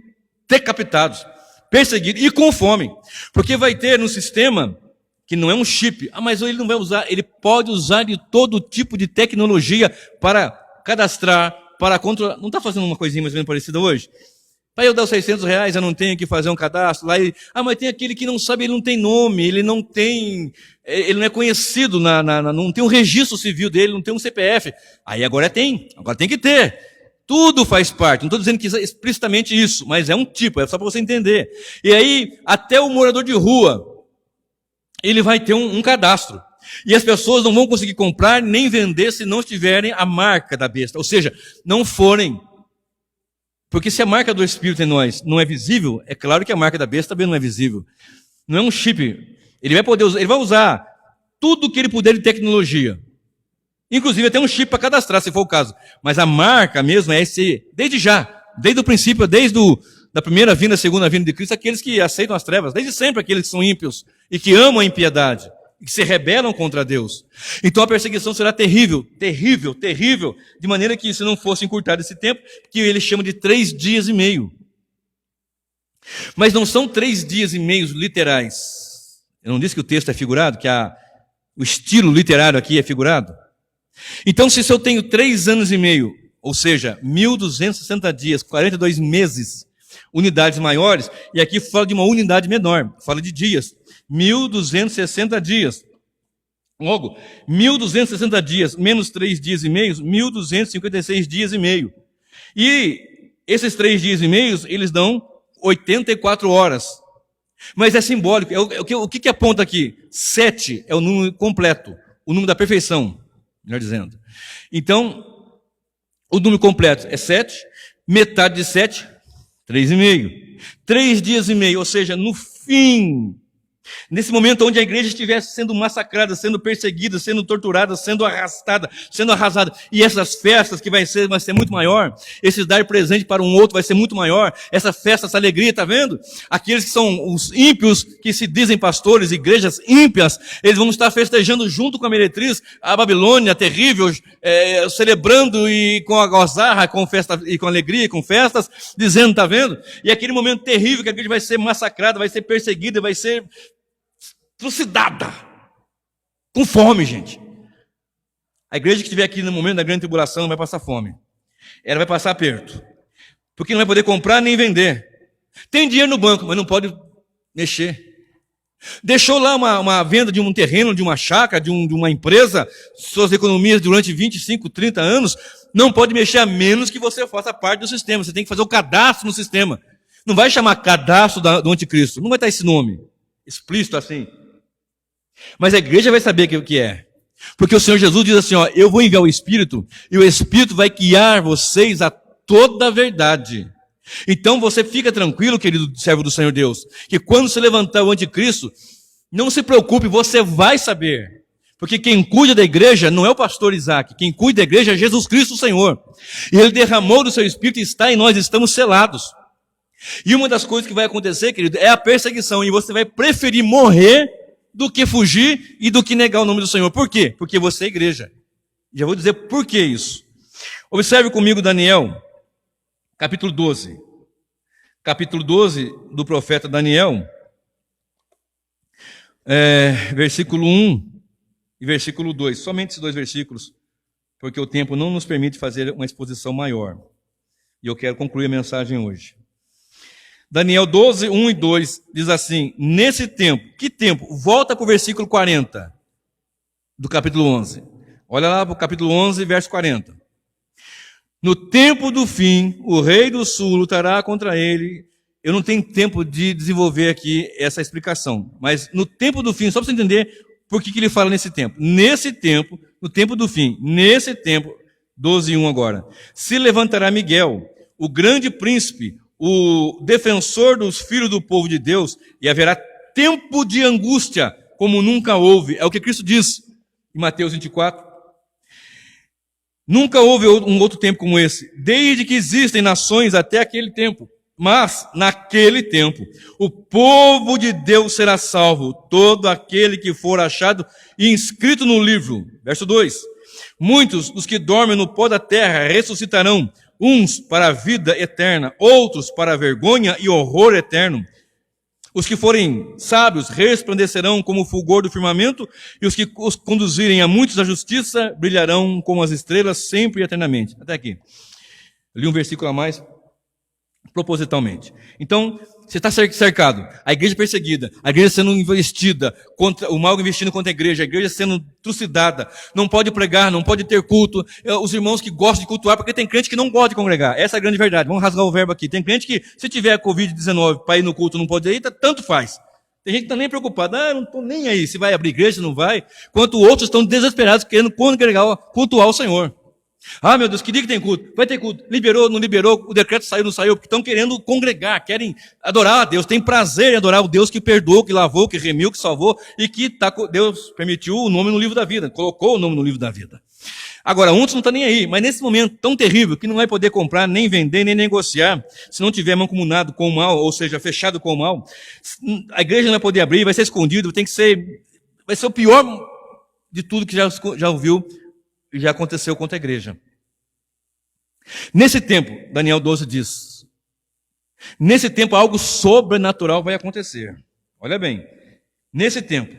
decapitados, perseguidos e com fome. Porque vai ter no sistema que não é um chip. Mas ele não vai usar, ele pode usar de todo tipo de tecnologia para cadastrar, para controlar. Não está fazendo uma coisinha mais ou menos parecida hoje? Para eu dar os R$600, eu não tenho que fazer um cadastro lá. Mas tem aquele que não sabe, ele não tem nome, ele não é conhecido, não tem um registro civil dele, não tem um CPF. Aí agora tem que ter. Tudo faz parte, não estou dizendo que é explicitamente isso, mas é um tipo, é só para você entender. E aí, até o morador de rua, ele vai ter um cadastro. E as pessoas não vão conseguir comprar nem vender se não tiverem a marca da besta. Ou seja, não forem. Porque se a marca do Espírito em nós não é visível, é claro que a marca da besta também não é visível. Não é um chip. Ele vai usar tudo que ele puder de tecnologia. Inclusive até um chip para cadastrar, se for o caso. Mas a marca mesmo é esse, desde o princípio, da primeira vinda, segunda vinda de Cristo, aqueles que aceitam as trevas, desde sempre aqueles que são ímpios e que amam a impiedade, e que se rebelam contra Deus. Então a perseguição será terrível, terrível, terrível, de maneira que se não fosse encurtado esse tempo, que ele chama de 3 dias e meio. Mas não são 3 dias e meio literais. Eu não disse que o texto é figurado, que o estilo literário aqui é figurado? Então se eu tenho 3 anos e meio, ou seja, 1.260 dias, 42 meses, unidades maiores, e aqui fala de uma unidade menor, fala de dias, 1.260 dias. Logo, 1.260 dias menos 3 dias e meio, 1.256 dias e meio. E esses 3 dias e meio, eles dão 84 horas. Mas é simbólico. O que aponta aqui? 7 é o número completo, o número da perfeição, melhor dizendo. Então, o número completo é 7, metade de 7, 3,5. 3 dias e meio, ou seja, no fim, nesse momento onde a igreja estivesse sendo massacrada, sendo perseguida, sendo torturada, sendo arrastada, sendo arrasada, e essas festas que vai ser muito maior, esse dar presente para um outro vai ser muito maior, essa festa, essa alegria, tá vendo? Aqueles que são os ímpios, que se dizem pastores, igrejas ímpias, eles vão estar festejando junto com a meretriz, a Babilônia terrível, celebrando e com a gozarra, com festa, e com alegria, com festas, dizendo, tá vendo? E aquele momento terrível que a igreja vai ser massacrada, vai ser perseguida, vai ser trucidada, com fome, gente. A igreja que estiver aqui no momento da grande tribulação não vai passar fome. Ela vai passar aperto. Porque não vai poder comprar nem vender. Tem dinheiro no banco, mas não pode mexer. Deixou lá uma venda de um terreno, de uma chácara, de uma empresa, suas economias durante 25, 30 anos, não pode mexer a menos que você faça parte do sistema. Você tem que fazer o cadastro no sistema. Não vai chamar cadastro do anticristo. Não vai estar esse nome explícito assim. Mas a igreja vai saber o que é. Porque o Senhor Jesus diz assim, ó, eu vou enviar o Espírito, e o Espírito vai guiar vocês a toda a verdade. Então você fica tranquilo, querido servo do Senhor Deus, que quando se levantar o anticristo, não se preocupe, você vai saber. Porque quem cuida da igreja não é o pastor Isaac, quem cuida da igreja é Jesus Cristo o Senhor. E Ele derramou do seu Espírito e está em nós, estamos selados. E uma das coisas que vai acontecer, querido, é a perseguição, e você vai preferir morrer do que fugir e do que negar o nome do Senhor. Por quê? Porque você é igreja. Já vou dizer por que isso. Observe comigo Daniel, capítulo 12. Capítulo 12 do profeta Daniel, versículo 1 e versículo 2. Somente esses 2 versículos, porque o tempo não nos permite fazer uma exposição maior. E eu quero concluir a mensagem hoje. Daniel 12, 1 e 2 diz assim, nesse tempo, que tempo? Volta para o versículo 40 do capítulo 11. Olha lá para o capítulo 11, verso 40. No tempo do fim, o rei do sul lutará contra ele. Eu não tenho tempo de desenvolver aqui essa explicação, mas no tempo do fim, só para você entender por que ele fala nesse tempo. Nesse tempo, no tempo do fim, nesse tempo, 12, 1 agora, se levantará Miguel, o grande príncipe, o defensor dos filhos do povo de Deus, e haverá tempo de angústia, como nunca houve. É o que Cristo diz em Mateus 24. Nunca houve um outro tempo como esse, desde que existem nações até aquele tempo. Mas, naquele tempo, o povo de Deus será salvo, todo aquele que for achado e inscrito no livro. Verso 2. Muitos dos que dormem no pó da terra ressuscitarão, uns para a vida eterna, outros para a vergonha e horror eterno. Os que forem sábios resplandecerão como o fulgor do firmamento, e os que os conduzirem a muitos à justiça brilharão como as estrelas sempre e eternamente. Até aqui. Eu li um versículo a mais, propositalmente. Então, você está cercado, a igreja perseguida, a igreja sendo investida, contra, o mal investindo contra a igreja sendo trucidada, não pode pregar, não pode ter culto, os irmãos que gostam de cultuar, porque tem crente que não gosta de congregar, essa é a grande verdade, vamos rasgar o verbo aqui, tem crente que se tiver Covid-19 para ir no culto não pode ir, tanto faz, tem gente que está nem preocupada, eu não estou nem aí, se vai abrir igreja, se não vai, enquanto outros estão desesperados querendo congregar, cultuar o Senhor. Ah, meu Deus, que dia que tem culto? Vai ter culto. Liberou, não liberou, o decreto saiu, não saiu, porque estão querendo congregar, querem adorar a Deus, tem prazer em adorar o Deus que perdoou, que lavou, que remiu, que salvou, e que Deus permitiu o nome no livro da vida, colocou o nome no livro da vida. Agora, outros não estão nem aí, mas nesse momento tão terrível, que não vai poder comprar, nem vender, nem negociar, se não tiver mancomunado com o mal, ou seja, fechado com o mal, a igreja não vai poder abrir, vai ser escondido, vai ser o pior de tudo que já ouviu, e já aconteceu contra a igreja. Nesse tempo, Daniel 12 diz, nesse tempo algo sobrenatural vai acontecer. Olha bem, nesse tempo,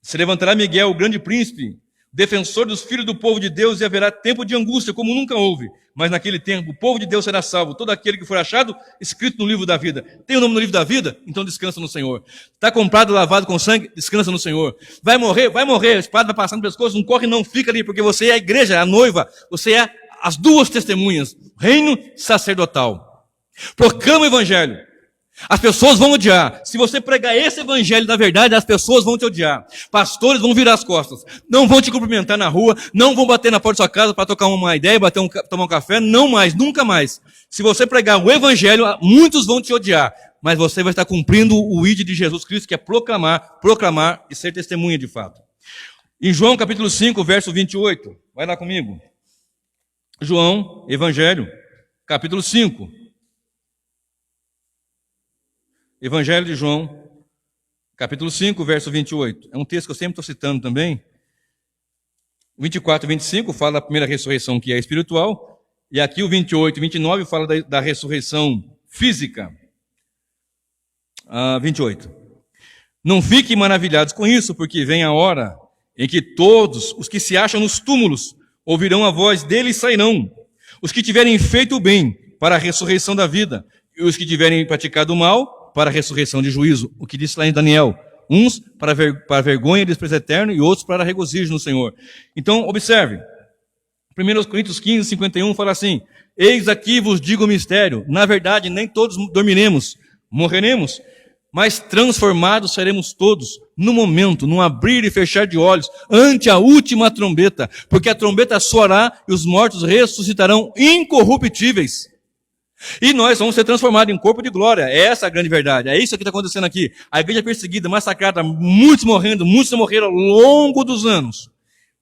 se levantará Miguel, o grande príncipe, defensor dos filhos do povo de Deus, e haverá tempo de angústia, como nunca houve. Mas naquele tempo, o povo de Deus será salvo, todo aquele que for achado escrito no livro da vida. Tem o nome no livro da vida? Então descansa no Senhor. Está comprado, lavado com sangue? Descansa no Senhor. Vai morrer? Vai morrer. A espada vai passar no pescoço, não corre, não fica ali, porque você é a igreja, é a noiva. Você é as duas testemunhas, reino sacerdotal. Proclama o evangelho. As pessoas vão odiar. Se você pregar esse evangelho da verdade, as pessoas vão te odiar. Pastores vão virar as costas. Não vão te cumprimentar na rua. Não vão bater na porta da sua casa para trocar uma ideia, tomar um café. Não mais, nunca mais. Se você pregar o evangelho, muitos vão te odiar. Mas você vai estar cumprindo o ID de Jesus Cristo, que é proclamar e ser testemunha de fato. Em João capítulo 5, verso 28. Vai lá comigo. João, evangelho, capítulo 5. Evangelho de João, capítulo 5, verso 28. É um texto que eu sempre estou citando também. 24 e 25 fala da primeira ressurreição, que é espiritual. E aqui o 28 e 29 fala da ressurreição física. 28. Não fiquem maravilhados com isso, porque vem a hora em que todos os que se acham nos túmulos ouvirão a voz dele e sairão. Os que tiverem feito o bem para a ressurreição da vida, e os que tiverem praticado o mal para a ressurreição de juízo. O que disse lá em Daniel. Uns para vergonha e desprezo eterno, e outros para regozijo no Senhor. Então, observe. 1 Coríntios 15, 51 fala assim: eis aqui vos digo o mistério. Na verdade, nem todos dormiremos, morreremos, mas transformados seremos todos, no momento, num abrir e fechar de olhos, ante a última trombeta. Porque a trombeta soará e os mortos ressuscitarão incorruptíveis. E nós vamos ser transformados em corpo de glória. Essa é a grande verdade. É isso que está acontecendo aqui. A igreja perseguida, massacrada, muitos morrendo, muitos morreram ao longo dos anos.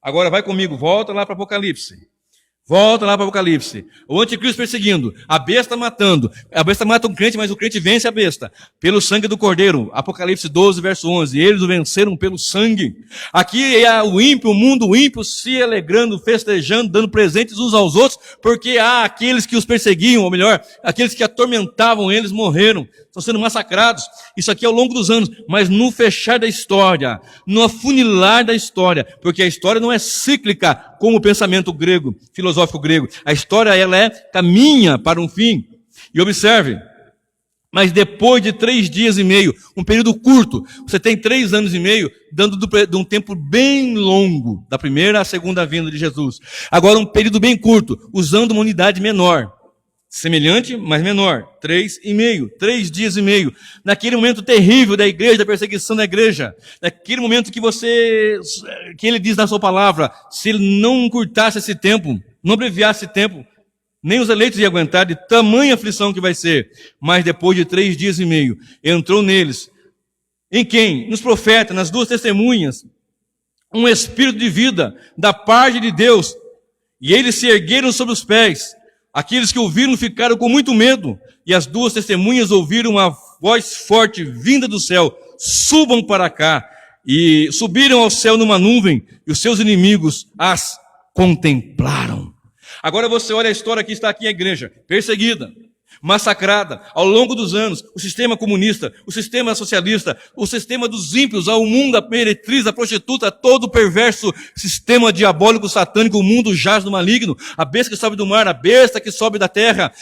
Agora vai comigo, volta lá para Apocalipse. Volta lá para Apocalipse. O anticristo perseguindo, a besta matando. A besta mata um crente, mas o crente vence a besta. Pelo sangue do Cordeiro. Apocalipse 12, verso 11. Eles o venceram pelo sangue. Aqui é o ímpio, o mundo ímpio se alegrando, festejando, dando presentes uns aos outros, porque há aqueles que os perseguiam, ou melhor, aqueles que atormentavam eles morreram. Estão sendo massacrados. Isso aqui é ao longo dos anos. Mas no fechar da história, no afunilar da história, porque a história não é cíclica como o pensamento grego, filosófico grego. A história, ela caminha para um fim. E observe, mas depois de 3 dias e meio, um período curto, você tem 3 anos e meio, dando de um tempo bem longo, da primeira à segunda vinda de Jesus. Agora um período bem curto, usando uma unidade menor. Semelhante, mas menor. 3 dias e meio. Naquele momento terrível da igreja, da perseguição da igreja. Naquele momento que ele diz na sua palavra, se ele não encurtasse esse tempo, não abreviasse esse tempo, nem os eleitos iam aguentar de tamanha aflição que vai ser. Mas depois de 3 dias e meio, entrou neles. Em quem? Nos profetas, nas 2 testemunhas. Um espírito de vida da parte de Deus. E eles se ergueram sobre os pés. Aqueles que ouviram ficaram com muito medo, e as 2 testemunhas ouviram uma voz forte vinda do céu: subam para cá. E subiram ao céu numa nuvem, e os seus inimigos as contemplaram. Agora você olha a história que está aqui, a igreja, perseguida, massacrada, ao longo dos anos, o sistema comunista, o sistema socialista, o sistema dos ímpios, o mundo, a meretriz, a prostituta, todo o perverso sistema diabólico, satânico, o mundo jaz do maligno, a besta que sobe do mar, a besta que sobe da terra,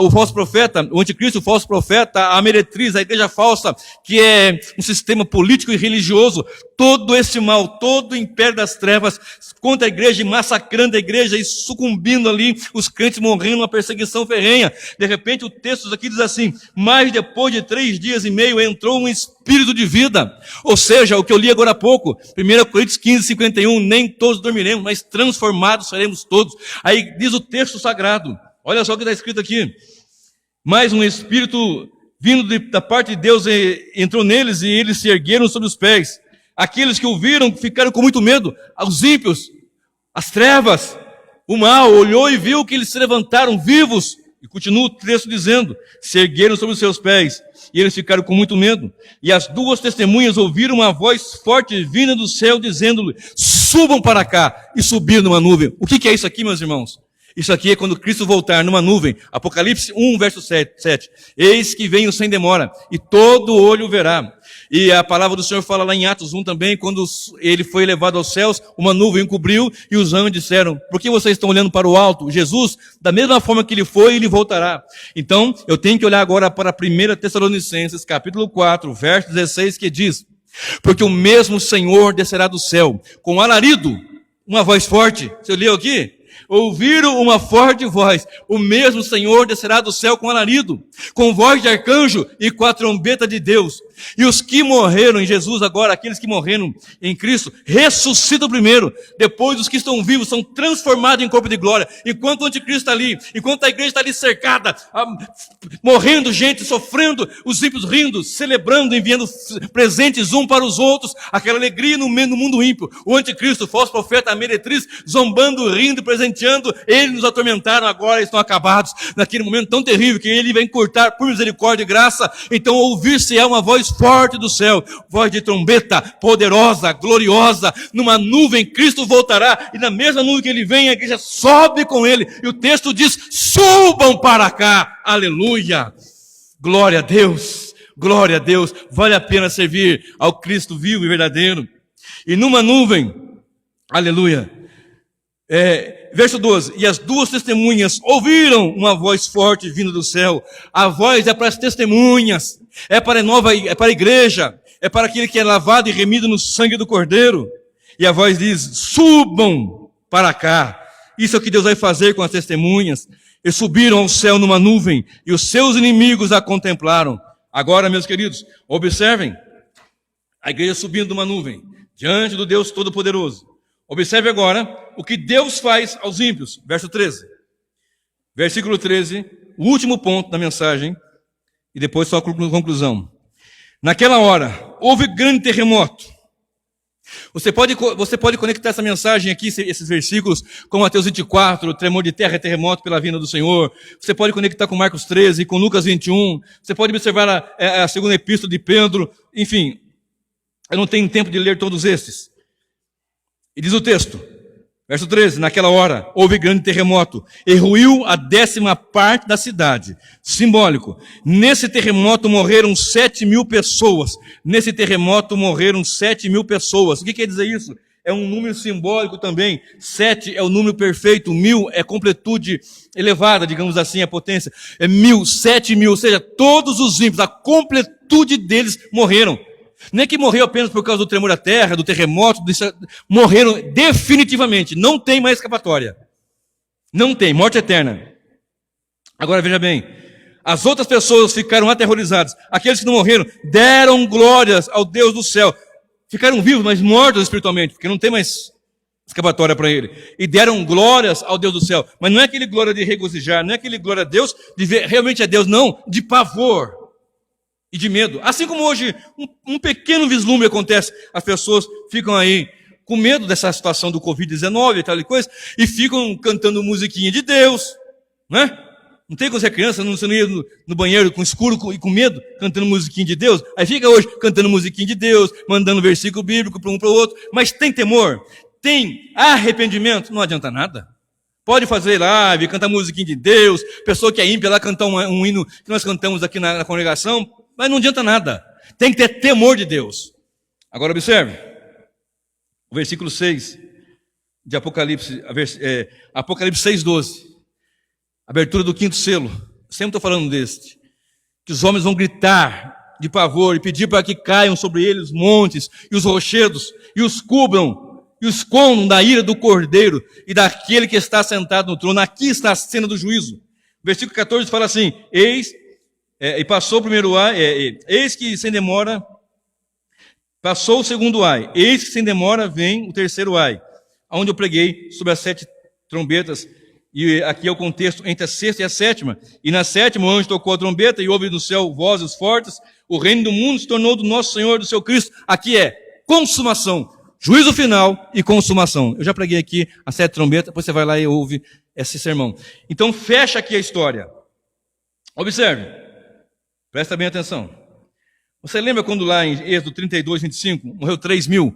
o falso profeta, o anticristo, o falso profeta, a meretriz, a igreja falsa, que é um sistema político e religioso, todo esse mal, todo o império das trevas contra a igreja, massacrando a igreja e sucumbindo ali, os crentes morrendo numa perseguição ferrenha. De repente o texto aqui diz assim: mas depois de 3 dias e meio entrou um espírito de vida. Ou seja, o que eu li agora há pouco, 1 Coríntios 15, 51, nem todos dormiremos, mas transformados seremos todos. Aí diz o texto sagrado, olha só o que está escrito aqui: mas um espírito vindo da parte de Deus entrou neles, e eles se ergueram sobre os pés. Aqueles que ouviram ficaram com muito medo. Os ímpios, as trevas, o mal, olhou e viu que eles se levantaram vivos. E continua o texto dizendo: se ergueram sobre os seus pés, e eles ficaram com muito medo. E as 2 testemunhas ouviram uma voz forte vinda do céu, dizendo-lhe: subam para cá. E subiram numa nuvem. O que é isso aqui, meus irmãos? Isso aqui é quando Cristo voltar numa nuvem. Apocalipse 1, verso 7. Eis que venho sem demora, e todo olho verá. E a palavra do Senhor fala lá em Atos 1 também, quando ele foi levado aos céus, uma nuvem o cobriu, e os anjos disseram, por que vocês estão olhando para o alto? Jesus, da mesma forma que ele foi, ele voltará. Então, eu tenho que olhar agora para 1 Tessalonicenses, capítulo 4, verso 16, que diz, porque o mesmo Senhor descerá do céu, com alarido, uma voz forte. Você leu aqui? Ouviram uma forte voz. O mesmo Senhor descerá do céu com alarido, com voz de arcanjo e com a trombeta de Deus. E os que morreram em Jesus agora, aqueles que morreram em Cristo, ressuscitam primeiro. Depois os que estão vivos são transformados em corpo de glória. Enquanto o anticristo está ali, enquanto a igreja está ali cercada, morrendo gente, sofrendo, os ímpios rindo, celebrando, enviando presentes um para os outros, aquela alegria no mundo ímpio. O anticristo, o falso profeta, a meretriz, zombando, rindo, presenteando, eles nos atormentaram, agora estão acabados. Naquele momento tão terrível que ele vai encurtar por misericórdia e graça. Então ouvir-se é uma voz forte do céu, voz de trombeta, poderosa, gloriosa, numa nuvem Cristo voltará, e na mesma nuvem que ele vem, a igreja sobe com ele, e o texto diz, subam para cá, aleluia, glória a Deus, vale a pena servir ao Cristo vivo e verdadeiro, e numa nuvem, aleluia, verso 12, e as duas testemunhas ouviram uma voz forte vindo do céu. A voz é para as testemunhas, é para a igreja, é para aquele que é lavado e remido no sangue do Cordeiro. E a voz diz, subam para cá. Isso é o que Deus vai fazer com as testemunhas. Eles subiram ao céu numa nuvem, e os seus inimigos a contemplaram. Agora, meus queridos, observem, a igreja subindo numa nuvem, diante do Deus Todo-Poderoso. Observe agora o que Deus faz aos ímpios. Verso 13. Versículo 13, o último ponto da mensagem, e depois só a conclusão. Naquela hora, houve grande terremoto. Você pode conectar essa mensagem aqui, esses versículos, com Mateus 24, tremor de terra e terremoto pela vinda do Senhor. Você pode conectar com Marcos 13, com Lucas 21. Você pode observar a segunda epístola de Pedro. Enfim, eu não tenho tempo de ler todos esses. E diz o texto, verso 13, naquela hora houve grande terremoto, e ruiu a 10ª parte da cidade. Simbólico, nesse terremoto morreram 7.000 pessoas. Nesse terremoto morreram 7.000 pessoas. O que quer dizer isso? É um número simbólico também. 7 é o número perfeito, 1.000 é completude elevada, digamos assim, a potência. É 1.000, 7.000, ou seja, todos os ímpios, a completude deles morreram. Não é que morreu apenas por causa do tremor da terra, do terremoto, morreram definitivamente, não tem mais escapatória. Não tem, morte eterna. Agora veja bem, as outras pessoas ficaram aterrorizadas, aqueles que não morreram deram glórias ao Deus do céu, ficaram vivos, mas mortos espiritualmente, porque não tem mais escapatória para ele, e deram glórias ao Deus do céu, mas não é aquele glória de regozijar, não é aquele glória a Deus, de ver realmente a Deus, não, de pavor e de medo. Assim como hoje um pequeno vislumbre acontece, as pessoas ficam aí com medo dessa situação do Covid-19 e tal coisa, e ficam cantando musiquinha de Deus, né? Não tem quando você é criança, você não ia no banheiro com escuro e com medo, cantando musiquinha de Deus? Aí fica hoje cantando musiquinha de Deus, mandando versículo bíblico para um para o outro, mas tem temor, tem arrependimento, não adianta nada. Pode fazer live, cantar musiquinha de Deus, pessoa que é ímpia lá cantar um hino que nós cantamos aqui na congregação, mas não adianta nada. Tem que ter temor de Deus. Agora observe, o versículo 6 de Apocalipse, Apocalipse 6:12. Abertura do 5º selo. Sempre estou falando deste. Que os homens vão gritar de pavor e pedir para que caiam sobre eles os montes e os rochedos e os cubram e os escondam da ira do Cordeiro e daquele que está sentado no trono. Aqui está a cena do juízo. Versículo 14 fala assim, e passou o primeiro ai, eis que sem demora, passou o segundo ai, eis que sem demora vem o terceiro ai, onde eu preguei sobre as 7 trombetas, e aqui é o contexto entre a 6ª e a 7ª, e na 7ª o anjo tocou a trombeta, e houve no céu vozes fortes, o reino do mundo se tornou do nosso Senhor, do seu Cristo. Aqui é consumação, juízo final e consumação. Eu já preguei aqui as 7 trombetas, depois você vai lá e ouve esse sermão. Então fecha aqui a história. Observe. Presta bem atenção. Você lembra quando lá em Êxodo 32:25, morreu 3.000,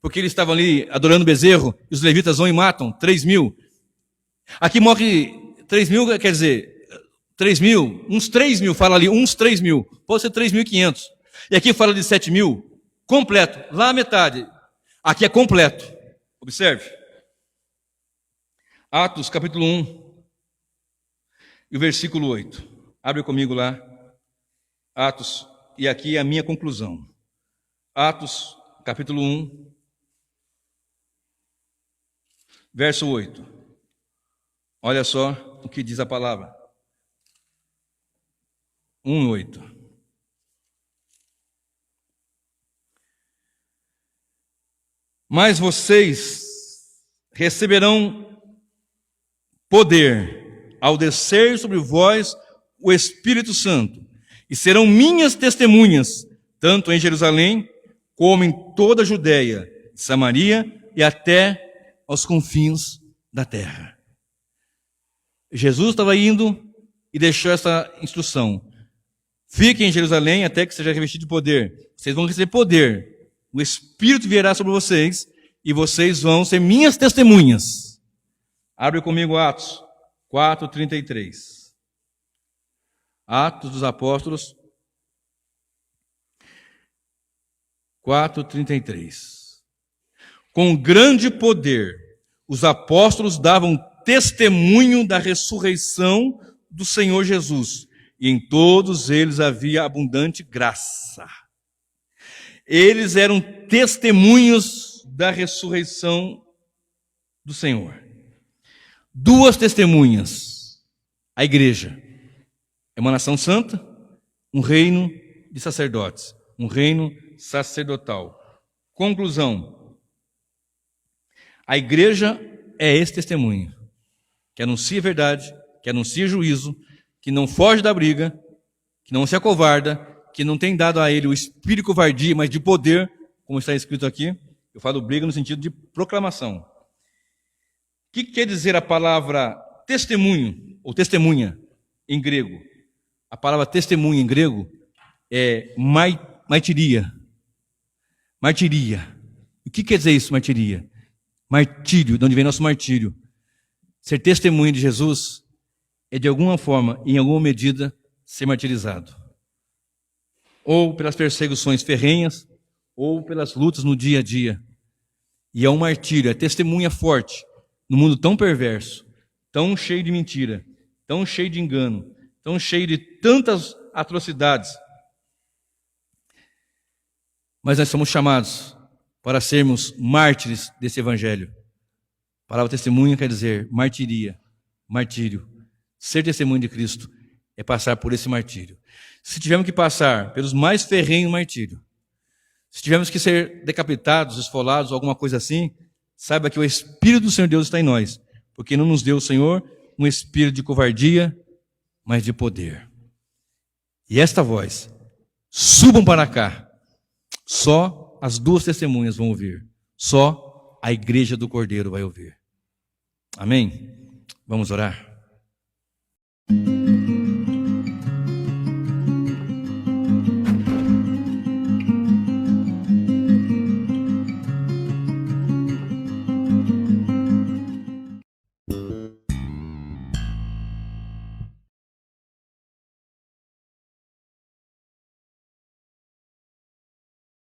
porque eles estavam ali adorando bezerro, e os levitas vão e matam 3.000. Aqui morre 3 mil, quer dizer, 3 mil, uns 3 mil, fala ali, uns 3 mil, pode ser 3.500. E aqui fala de 7 mil, completo, lá a metade. Aqui é completo. Observe. Atos, capítulo 1, e o versículo 8. Abre comigo lá. Atos, e aqui é a minha conclusão. Atos, capítulo 1, verso 8. Olha só o que diz a palavra. 1:8. Mas vocês receberão poder ao descer sobre vós o Espírito Santo, e serão minhas testemunhas, tanto em Jerusalém, como em toda a Judeia, Samaria e até aos confins da terra. Jesus estava indo e deixou essa instrução. Fiquem em Jerusalém até que seja revestido de poder. Vocês vão receber poder. O Espírito virá sobre vocês e vocês vão ser minhas testemunhas. Abre comigo Atos 4:33. Atos dos Apóstolos 4:33. Com grande poder, os apóstolos davam testemunho da ressurreição do Senhor Jesus, e em todos eles havia abundante graça. Eles eram testemunhos da ressurreição do Senhor. Duas testemunhas. A igreja é uma nação santa, um reino de sacerdotes, um reino sacerdotal. Conclusão. A igreja é esse testemunho, que anuncia a verdade, que anuncia juízo, que não foge da briga, que não se acovarda, que não tem dado a ele o espírito de covardia, mas de poder, como está escrito aqui. Eu falo briga no sentido de proclamação. O que quer dizer a palavra testemunho, ou testemunha, em grego? A palavra testemunha em grego é martiria. Martiria. O que quer dizer isso, martiria? Martírio, de onde vem nosso martírio. Ser testemunha de Jesus é, de alguma forma, em alguma medida, ser martirizado. Ou pelas perseguições ferrenhas, ou pelas lutas no dia a dia. E é um martírio, é testemunha forte, num mundo tão perverso, tão cheio de mentira, tão cheio de engano, tão cheio de tantas atrocidades. Mas nós somos chamados para sermos mártires desse evangelho. A palavra testemunha quer dizer martiria, martírio. Ser testemunho de Cristo é passar por esse martírio. Se tivermos que passar pelos mais ferrenhos martírios, se tivermos que ser decapitados, esfolados, alguma coisa assim, saiba que o Espírito do Senhor Deus está em nós, porque não nos deu o Senhor um espírito de covardia, mas de poder. E esta voz, subam para cá, só as duas testemunhas vão ouvir, só a igreja do Cordeiro vai ouvir. Amém? Vamos orar?